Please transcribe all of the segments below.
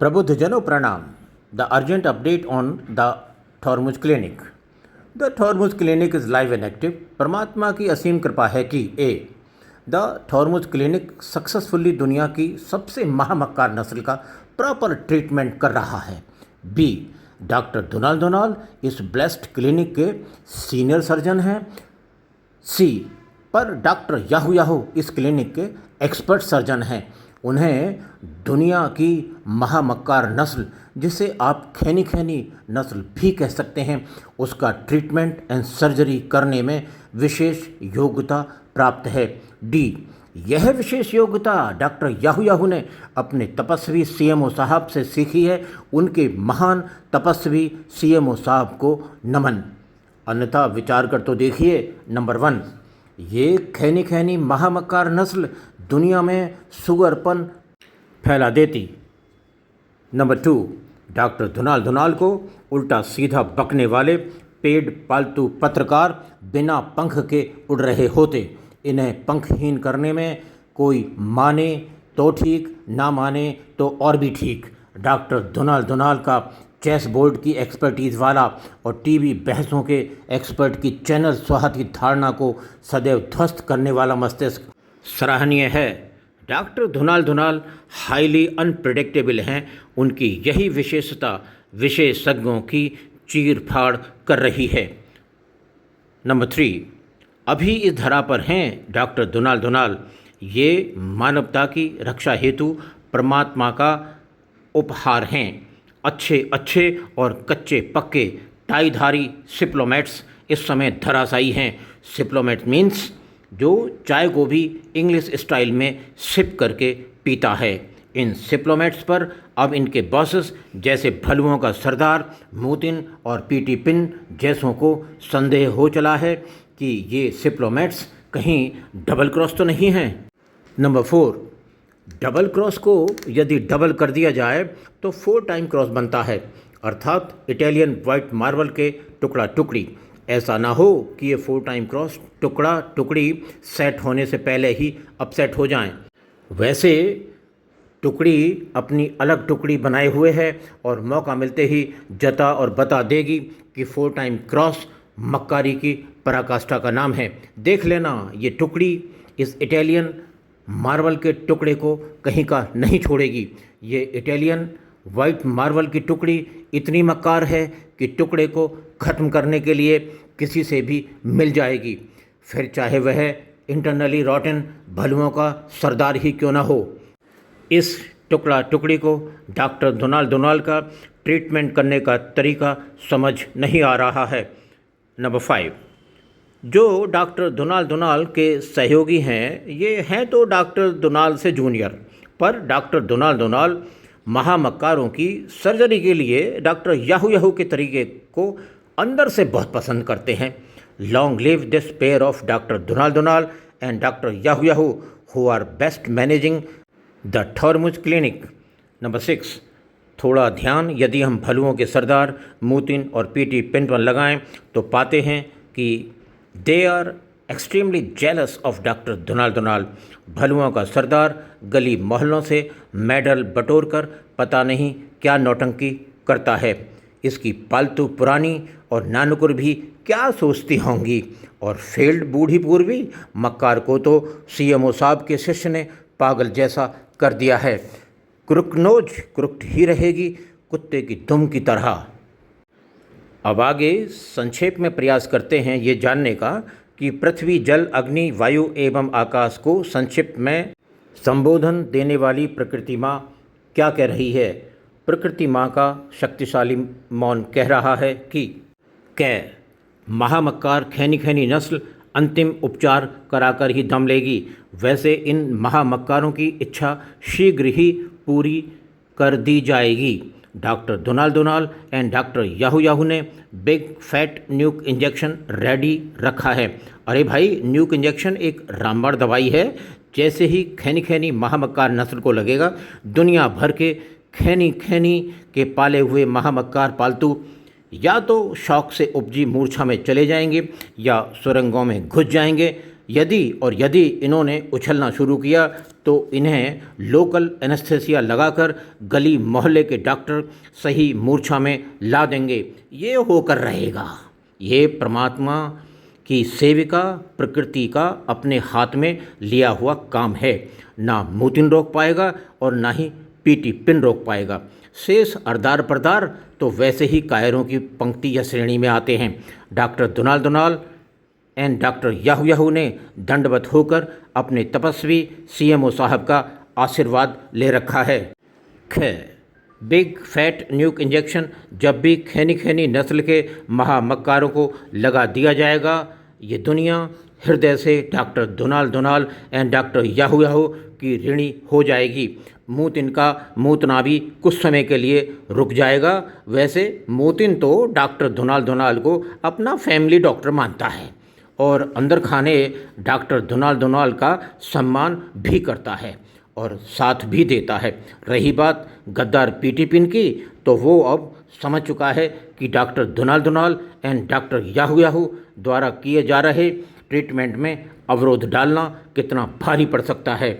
प्रबुद्धजनों प्रणाम। The urgent update on the Thormuz clinic. The Thormuz clinic is live and active. परमात्मा की असीम कृपा है कि द थॉर्मुज क्लिनिक सक्सेसफुली दुनिया की सबसे महामक्कार नस्ल का प्रॉपर ट्रीटमेंट कर रहा है। बी, डॉक्टर डोनाल्ड इस ब्लेस्ड क्लिनिक के सीनियर सर्जन हैं। सी, पर डॉक्टर याहू इस क्लिनिक के एक्सपर्ट सर्जन हैं। उन्हें दुनिया की महामक्कार नस्ल, जिसे आप खैनी खैनी नस्ल भी कह सकते हैं, उसका ट्रीटमेंट एंड सर्जरी करने में विशेष योग्यता प्राप्त है। डी, यह विशेष योग्यता डॉक्टर याहू ने अपने तपस्वी सीएमओ साहब से सीखी है। उनके महान तपस्वी सीएमओ साहब को नमन। अन्यथा विचार कर तो देखिए। नंबर 1, ये खैनी खैनी महामक्कार नस्ल दुनिया में सुगरपन फैला देती। नंबर 2, डॉक्टर डोनाल्ड को उल्टा सीधा बकने वाले पेड पालतू पत्रकार बिना पंख के उड़ रहे होते। इन्हें पंखहीन करने में कोई माने तो ठीक, ना माने तो और भी ठीक। डॉक्टर डोनाल्ड का चेस बोर्ड की एक्सपर्टीज़ वाला और टीवी बहसों के एक्सपर्ट की चैनल स्वाहा की धारणा को सदैव ध्वस्त करने वाला मस्तिष्क सराहनीय है। डॉक्टर डोनाल्ड हाईली अनप्रिडिक्टेबल हैं। उनकी यही विशेषता विशेषज्ञों की चीर फाड़ कर रही है। नंबर 3, अभी इस धरा पर हैं डॉक्टर डोनाल्ड। ये मानवता की रक्षा हेतु परमात्मा का उपहार हैं। अच्छे और कच्चे पक्के टाईधारी सिप्लोमेट्स इस समय धराशायी हैं। सिप्लोमेट मीन्स जो चाय को भी इंग्लिश स्टाइल में सिप करके पीता है। इन सिप्लोमेट्स पर अब इनके बॉसेस जैसे भलुओं का सरदार मूतिन और पीटी पिन जैसों को संदेह हो चला है कि ये सिप्लोमेट्स कहीं डबल क्रॉस तो नहीं हैं। नंबर 4, डबल क्रॉस को यदि डबल कर दिया जाए तो 4 टाइम क्रॉस बनता है, अर्थात इटालियन वाइट मार्बल के टुकड़ा टुकड़ी। ऐसा ना हो कि ये 4 टाइम क्रॉस टुकड़ा टुकड़ी सेट होने से पहले ही अपसेट हो जाएं। वैसे टुकड़ी अपनी अलग टुकड़ी बनाए हुए है और मौका मिलते ही जता और बता देगी कि 4 टाइम क्रॉस मक्कारी की पराकाष्ठा का नाम है। देख लेना, ये टुकड़ी इस इटालियन मार्बल के टुकड़े को कहीं का नहीं छोड़ेगी। ये इटालियन वाइट मार्बल की टुकड़ी इतनी मक्कार है कि टुकड़े को ख़त्म करने के लिए किसी से भी मिल जाएगी, फिर चाहे वह इंटरनली रॉटन भलुओं का सरदार ही क्यों ना हो। इस टुकड़ा टुकड़ी को डॉक्टर डोनाल्ड का ट्रीटमेंट करने का तरीका समझ नहीं आ रहा है। नंबर 5, जो डॉक्टर डोनाल्ड के सहयोगी हैं, ये हैं तो डॉक्टर डोनाल्ड से जूनियर, पर डॉक्टर डोनाल्ड महामक्कारों की सर्जरी के लिए डॉक्टर याहू के तरीके को अंदर से बहुत पसंद करते हैं। Long live this pair of doctor Donald and doctor Yahoo who are best managing the Thormuz clinic. Number 6, थोड़ा ध्यान यदि हम भलुओं के सरदार मूतिन और पीटी पिन पर लगाएं तो पाते हैं कि they are extremely jealous of doctor Donald. भलुओं का सरदार गली मोहल्लों से मेडल बटोर कर पता नहीं क्या नौटंकी करता है। इसकी पालतू पुरानी और नानुकुर भी क्या सोचती होंगी। और फेल्ड बूढ़ी पूर्वी मक्कार को तो सीएमओ साहब के शिष्य ने पागल जैसा कर दिया है। क्रुकनोज क्रुक्ट ही रहेगी, कुत्ते की दुम की तरह। अब आगे संक्षेप में प्रयास करते हैं ये जानने का कि पृथ्वी जल अग्नि वायु एवं आकाश को संक्षिप्त में संबोधन देने वाली प्रकृति माँ क्या कह रही है। प्रकृति माँ का शक्तिशाली मौन कह रहा है कि महामक्कार खैनी खैनी नस्ल अंतिम उपचार कराकर ही दम लेगी। वैसे इन महामक्कारों की इच्छा शीघ्र ही पूरी कर दी जाएगी। Doctor Donald and doctor Yahoo ने big fat nuke injection ready रखा है। अरे भाई, न्यूक इंजेक्शन एक रामबाण दवाई है। जैसे ही खैनी खैनी महामक्कार नस्ल को लगेगा, दुनिया भर के खैनी खैनी के पाले हुए महामक्कार पालतू या तो शौक से उपजी मूर्छा में चले जाएंगे या सुरंगों में घुस जाएंगे यदि इन्होंने उछलना शुरू किया तो इन्हें लोकल एनेस्थेसिया लगाकर गली मोहल्ले के डॉक्टर सही मूर्छा में ला देंगे। ये होकर रहेगा। ये परमात्मा की सेविका प्रकृति का अपने हाथ में लिया हुआ काम है। ना मुतिन रोक पाएगा और ना ही पीटी पिन रोक पाएगा। शेष अरदार परदार तो वैसे ही कायरों की पंक्ति या श्रेणी में आते हैं। डॉक्टर दोनाल्ड एंड डॉक्टर याहू ने दंडवत होकर अपने तपस्वी सीएमओ साहब का आशीर्वाद ले रखा है। बिग फैट न्यूक इंजेक्शन जब भी खैनी नस्ल के महामक्कारों को लगा दिया जाएगा, ये दुनिया हृदय से डॉक्टर दोनाल्ड एंड डॉक्टर याहू की ऋणी हो जाएगी। मूतिन का मूतना भी कुछ समय के लिए रुक जाएगा। वैसे मूतिन तो डॉक्टर दोनाल्ड को अपना फैमिली डॉक्टर मानता है और अंदर खाने डॉक्टर दोनाल्ड का सम्मान भी करता है और साथ भी देता है। रही बात गद्दार पीटी पिन की, तो वो अब समझ चुका है कि डॉक्टर दोनाल्ड एंड डॉक्टर याहू द्वारा किए जा रहे ट्रीटमेंट में अवरोध डालना कितना भारी पड़ सकता है।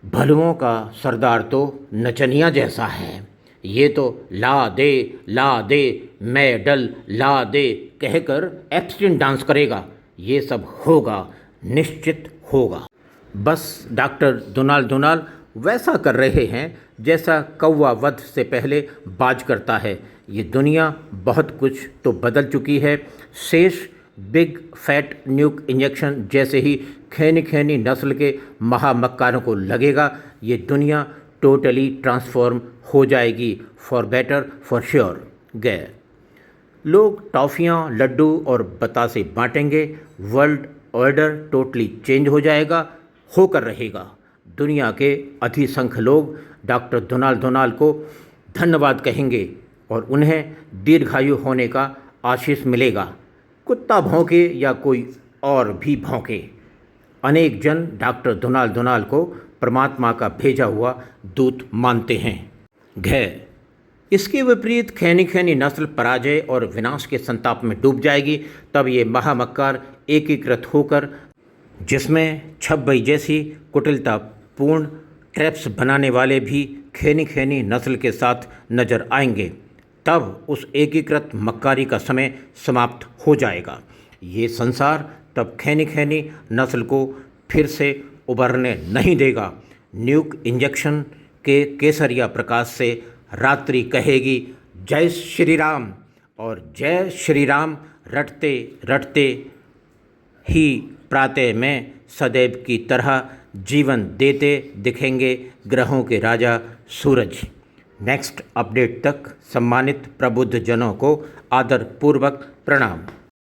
भलुओं का सरदार तो नचनिया जैसा है। ये तो ला दे मेडल ला दे कहकर एब्सटेंट डांस करेगा। ये सब होगा, निश्चित होगा। बस डॉक्टर दोनाल्ड वैसा कर रहे हैं जैसा कौवा वध से पहले बाज करता है। ये दुनिया बहुत कुछ तो बदल चुकी है। शेष बिग फैट न्यूक इंजेक्शन जैसे ही खैनी नस्ल के महामक्कारों को लगेगा, ये दुनिया टोटली ट्रांसफॉर्म हो जाएगी, फॉर बेटर फॉर श्योर। लोग टॉफ़ियाँ, लड्डू और बतासे बांटेंगे। वर्ल्ड ऑर्डर टोटली चेंज हो जाएगा, होकर रहेगा। दुनिया के अधिसंख्य लोग डॉक्टर दोनाल्ड को धन्यवाद कहेंगे और उन्हें दीर्घायु होने का आशीष मिलेगा। कुत्ता भौंके या कोई और भी भौंके, अनेक जन डॉक्टर दोनाल्ड को परमात्मा का भेजा हुआ दूत मानते हैं। इसके विपरीत खैनी नस्ल पराजय और विनाश के संताप में डूब जाएगी। तब ये महामक्कार एकीकृत होकर, जिसमें छब्बई जैसी कुटिलतापूर्ण ट्रैप्स बनाने वाले भी खैनी नस्ल के साथ नजर आएंगे, तब उस एकीकृत मक्कारी का समय समाप्त हो जाएगा। ये संसार तब खैनी नस्ल को फिर से उभरने नहीं देगा। न्यूक इंजेक्शन के केसरिया प्रकाश से रात्रि कहेगी जय श्री राम, और जय श्री राम रटते रटते ही प्रातः में सदैव की तरह जीवन देते दिखेंगे ग्रहों के राजा सूरज। नेक्स्ट अपडेट तक सम्मानित प्रबुद्ध जनों को आदरपूर्वक प्रणाम।